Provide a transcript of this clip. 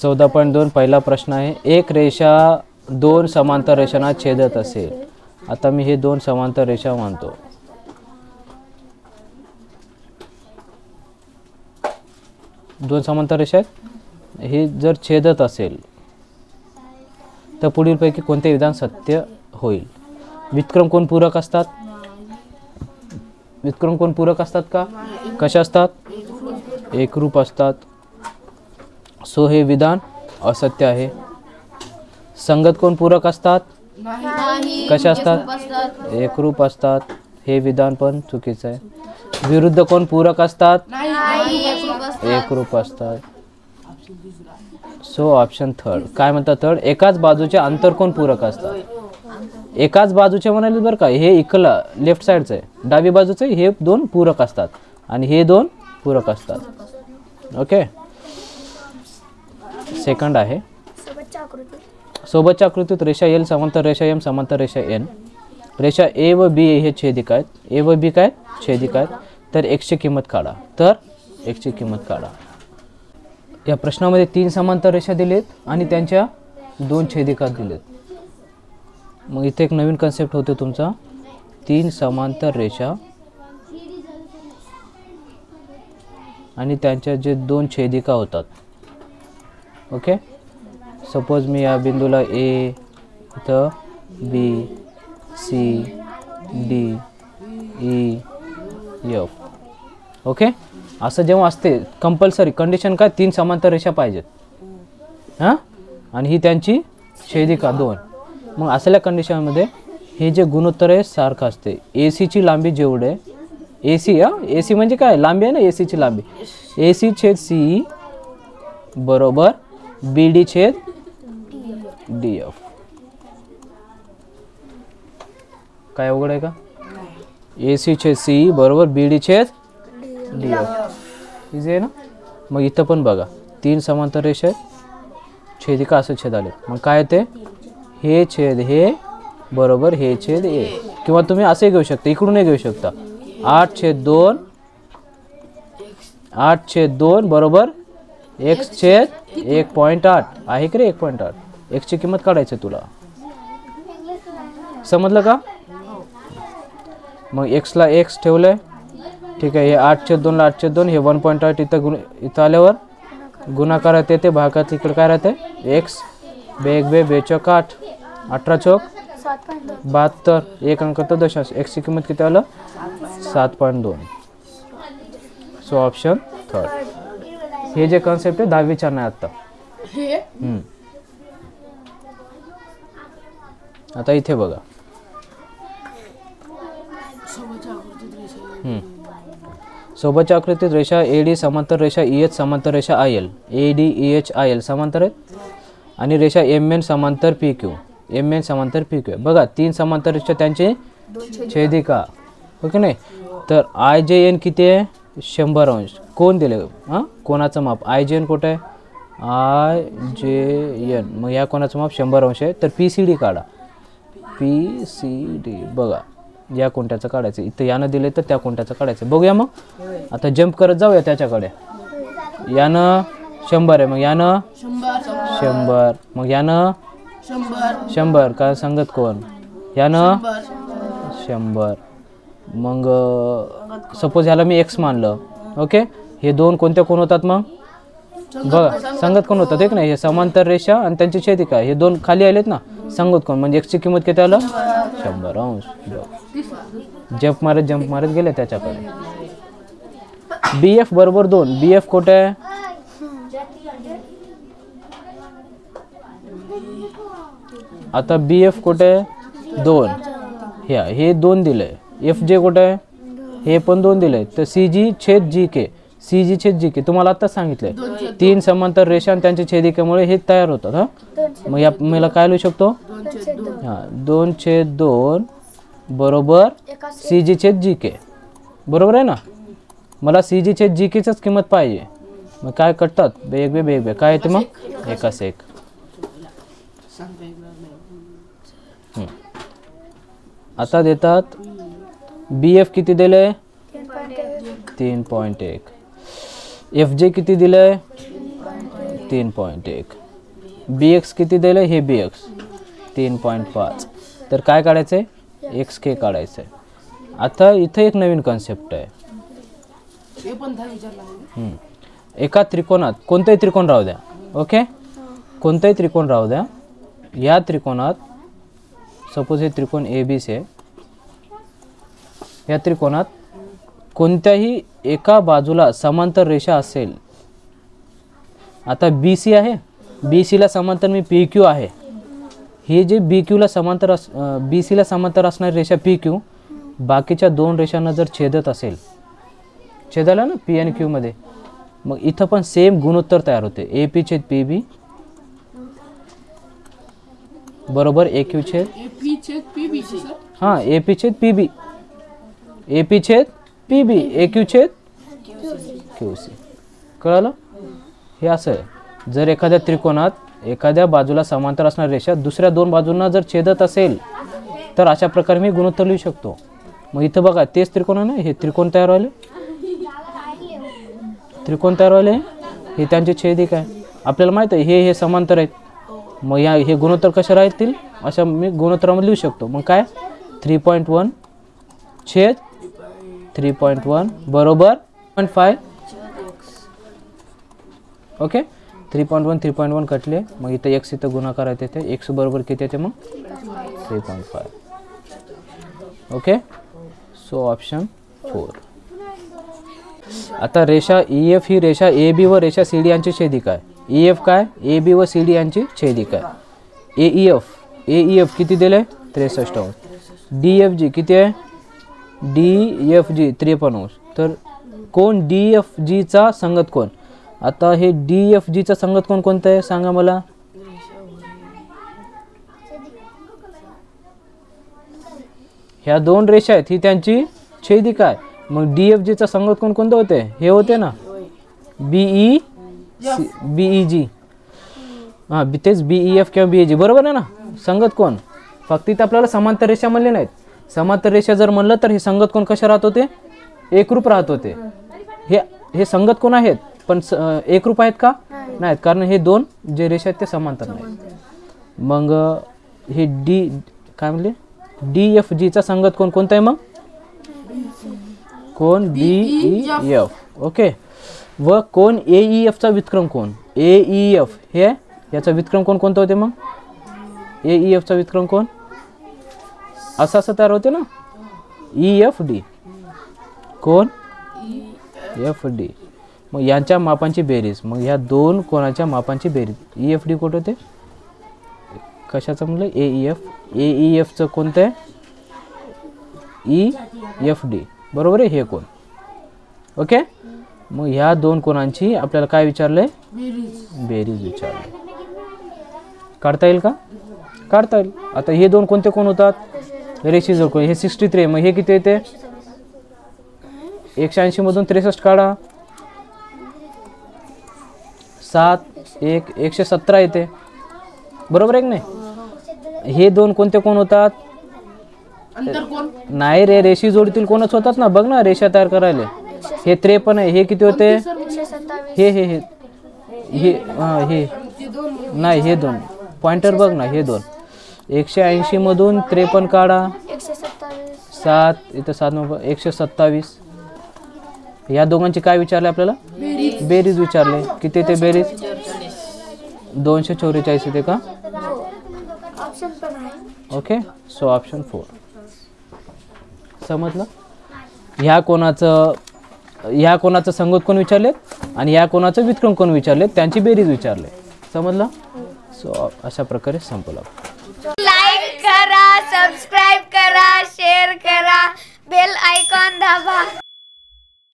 14.2 पहिला प्रश्न आहे, एक रेषा दोन समांतर रेषांना छेदत असेल. आता मी हे दोन समांतर रेषा मानतो. दोन समांतर रेषा आहेत, हे जर छेदत असेल तर पुढीलपैकी कोणते विधान सत्य होईल? व्युत्क्रम कोण पूरक असतात? व्युत्क्रम कोण पूरक असतात का? कशा असतात? एकरूप असतात. सो हे विधान असत्य आहे. संगत कोण पूरक असतात? कशा असतात? एकरूप असतात. हे विधान पण चुकीचं आहे. विरुद्ध कोण पूरक असतात? एकरूप असतात. So option third. काय म्हणतात थर्ड? एकाच बाजूचे अंतर कोण पूरक असतात? एकाच बाजूचे म्हणाले बरं का, हे इकडला लेफ्ट साईडचं आहे, डावी बाजूचं हे दोन पूरक असतात आणि हे दोन पूरक असतात. ओके. सेकंड आहे, सोबतच्या आकृतीत रेषा एल समांतर रेषा एम समांतर रेषा एन. रेषा ए व बी हे छेदिक आहेत. ए व बी काय छेदिक आहेत. तर एक्सची किंमत काढा. तर एक्सची किंमत काढा. या प्रश्नामध्ये 3 समांतर रेषा दिलेत आणि त्यांच्या 2 छेदिका दिलेत. मग इथे एक नवीन कन्सेप्ट होतो तुमचा, 3 समांतर रेषा आणि त्यांच्या जे 2 छेदिका होतात. ओके. सपोज मी या बिंदूला ए, इथं B, C, D, E, F. Okay. असं जेव्हा असते कंपल्सरी कंडिशन काय, 3 समांतर रेषा पाहिजेत. हां, आणि ही त्यांची छेदिका 2. मग असल्या कंडिशनमध्ये हे जे गुणोत्तर आहे सारखं असते. ए सीची लांबी जेवढे, ए सी ए सी म्हणजे काय लांबी आहे ना, ए सीची लांबी, ए सी छेद सी बरोबर बी डी छेद डी एफ. काय अवघड आहे का? ए सी छेद सी बरोबर बी डी छेद डी एफ. इझी आहे ना. मग इथं पण बघा 3 समांतर रेषा आहेत, छेदिका असं छेद आले. मग काय ते हे छेद हे बरोबर हे छेद ए. किंवा तुम्ही असे घेऊ शकता, इकडूनही घेऊ शकता. 8/2 8/2 बरोबर x छेद 1.8 आहे की रे. 1.8 x ची किंमत काढायची तुला. समजलं का? मग x ला x ठेवलंय. ठीक आहे. हे 8/2 ला 8/2 हे 1.8 इथं आल्यावर गुणाकारात येते, भागात इकडे काय राहते x. 2 चौक 8, 18 चौक 72, 1 अंक तर दशांश. x ची किंमत किती आलं? 7.2. So option third. हे जे कॉन्सेप्ट आहे 10वीच्या नाही आता. आता इथे बघा, सोबतच्या आकृतीत रेषा एडी समांतर रेषा EH समांतर रेषा IL. AD EH IL समांतर आहेत आणि रेषा MN समांतर PQ. MN समांतर PQ. बघा 3 समांतर रेषा त्यांचे छेदिका. ओके नाही. तर IJN किती आहे? 100 अंश. कोण दिले? हां, कोणाचं माप IJN कुठं आहे? IJN. मग या कोणाचं माप 100 अंश आहे. तर PCD काढा. PCD बघा, या कोणत्याचं काढायचं. इथं यानं दिले तर त्या कोणत्याचं काढायचं. बघूया मग. आता जंप करत जाऊया त्याच्याकडे. यानं 100 आहे, मग यानं 100, मग यानं 100 का सांगत कोण? यानं 100. मग सपोज ह्याला मी x मानलं. ओके. हे 2 कोणत्या कोण होतात मग? बघा संगत कोण होतात एक नाही. हे समांतर रेषा आणि त्यांची छेदिका. हे 2 खाली आलेत ना, संगत कोण. म्हणजे x ची किंमत किती आलं? 100 अंश. जंप मारत गेले त्याच्याकडे. BF बरोबर 2. BF कुठे आहे? आता BF कुठे आहे? 2. हे 2 दिले. FJ कुठे आहे? हे पण 2 दिले. तर CG छेद GK. CG छेद GK तुम्हाला आता सांगितलंय. 3 समांतर रेषा आणि त्यांच्या छेदिकेमुळे हे तयार होतात. हां, मग या मला काय लिहू शकतो? हां, 2/2 बरोबर CG छेद GK. बरोबर आहे ना. मला CG छेद GKचंच किंमत पाहिजे. मग काय करतात? वेग काय येते मग? 1/1. आता देतात BF किती दिले? 3.1. FJ किती दिलंय? 3.1. BX किती दिलं हे BX 3.5. तर काय काढायचं आहे XK काढायचं आहे. आता इथं एक नवीन कन्सेप्ट आहे. एका त्रिकोणात कोणताही त्रिकोण राहू द्या. ओके, कोणताही त्रिकोण राहू द्या. या त्रिकोणात सपोज हे त्रिकोण ABC आहे. या त्रिकोणात कोणत्याही एका बाजूला समांतर रेषा असेल. आता BC आहे, BCला समांतर मी PQ आहे. हे जे BQला समांतर BCला समांतर असणारी रेषा PQ बाकीच्या दोन रेषांना जर छेदत असेल, छेदाला ना P आणि Q मध्ये, मग इथं पण सेम गुणोत्तर तयार होते. AP/PB बरोबर AQ/PB. हां, AP/PB, AP/PB, AQ/QC. कळलं? हे असं आहे. जर एखाद्या त्रिकोणात एखाद्या बाजूला समांतर असणारी रेषा दुसऱ्या दोन बाजूंना जर छेदत असेल तर अशा प्रकारे मी गुणोत्तर लिहू शकतो. मग इथं बघा तेच त्रिकोण आहे ना, हे त्रिकोण तयार व्हायले, त्रिकोण तयार व्हायले, हे त्यांचे छेदिक आहे. आपल्याला माहित आहे हे समांतर आहेत. मग हे गुणोत्तर कसे राहतील अशा मी गुणोत्तरामध्ये लिहू शकतो. मग काय 3.1 छेद 3.1 बरोबर 0.5. ओके, 3.1 कटले. मग इथं x इथं गुणाकार येते. ते x बरोबर किती येते मग 3.5. Okay, so option 4. आता रेषा EF ही रेषा AB व रेषा CD यांची छेदिका आहे. EF काय, AB व CD यांची छेदिका आहे. AEF किती दिले 63. DFG किती आहे, DFG 53. तर कोण DFG चा संगत कोण. आता हे DFG चा संगत कोण कोणता आहे सांगा मला. ह्या दोन रेषा आहेत ही त्यांची छेदिका आहे. मग DFG चा संगत कोण कोणते होते, हे होते ना BEG. हां, तेच BEF किंवा BEG बरोबर आहे ना. संगत कोण, फक्त इथं आपल्याला समांतर रेषा म्हणले नाहीत. समांतर रेषा जर म्हणलं तर हे संगत कोण कशा राहत होते, एकरूप राहत होते. हे संगत कोण आहेत पण एकरूप आहेत का, नाहीत, कारण हे दोन जे रेषा आहेत ते समांतर नाहीत. मग हे काय म्हणले DFG चा संगत कोण कोणता आहे मग, कोण BEF. ओके, व कोण AEF चा व्युत्क्रम कोण, AEF हे याचा व्युत्क्रम कोण कोणता होते मग, AEF चा व्युत्क्रम कोण असं तयार होते ना EFD. कोण FD. मग यांच्या मापांची बेरीज, मग ह्या दोन कोणाच्या मापांची बेरीज EFD कुठे होते, कशाचं म्हणलं AEF चं कोणतं आहे EFD बरोबर आहे. हे कोण. ओके, मग ह्या दोन कोणांची आपल्याला काय विचारलंय, बेरीज विचारली. काढता येईल का, काढता येईल. आता हे दोन कोणते कोण होतात, रेषीजोड कोण. हे 63. मग हे किती येते 180 मधून 63 काढा, 117 येते बरोबर आहे की नाही. हे दोन कोणते कोण होतात, नाही रे, रेषी जोडीतील कोणच होतात ना. बघ ना रेषा तयार करायला. हे 53 आहे. हे किती होते, हे हे हे हे हे नाही, हे दोन पॉइंटर बघ ना, हे दोन 180 मधून 53 काढा, 7 इथं 7 127. या दोघांची काय विचारले आपल्याला, बेरीज विचारले. किती ते बेरीज 244 येते का. Okay, so option 4. समजलं. ह्या कोणाचं संगत कोण विचारलेत आणि या कोणाचं व्युत्क्रम कोण विचारलेत, त्यांची बेरीज विचारले. समजलं. सो अशा प्रकारे संपला. लाईक करा, सबस्क्राइब करा, शेअर करा, बेल आयकॉन दाबा.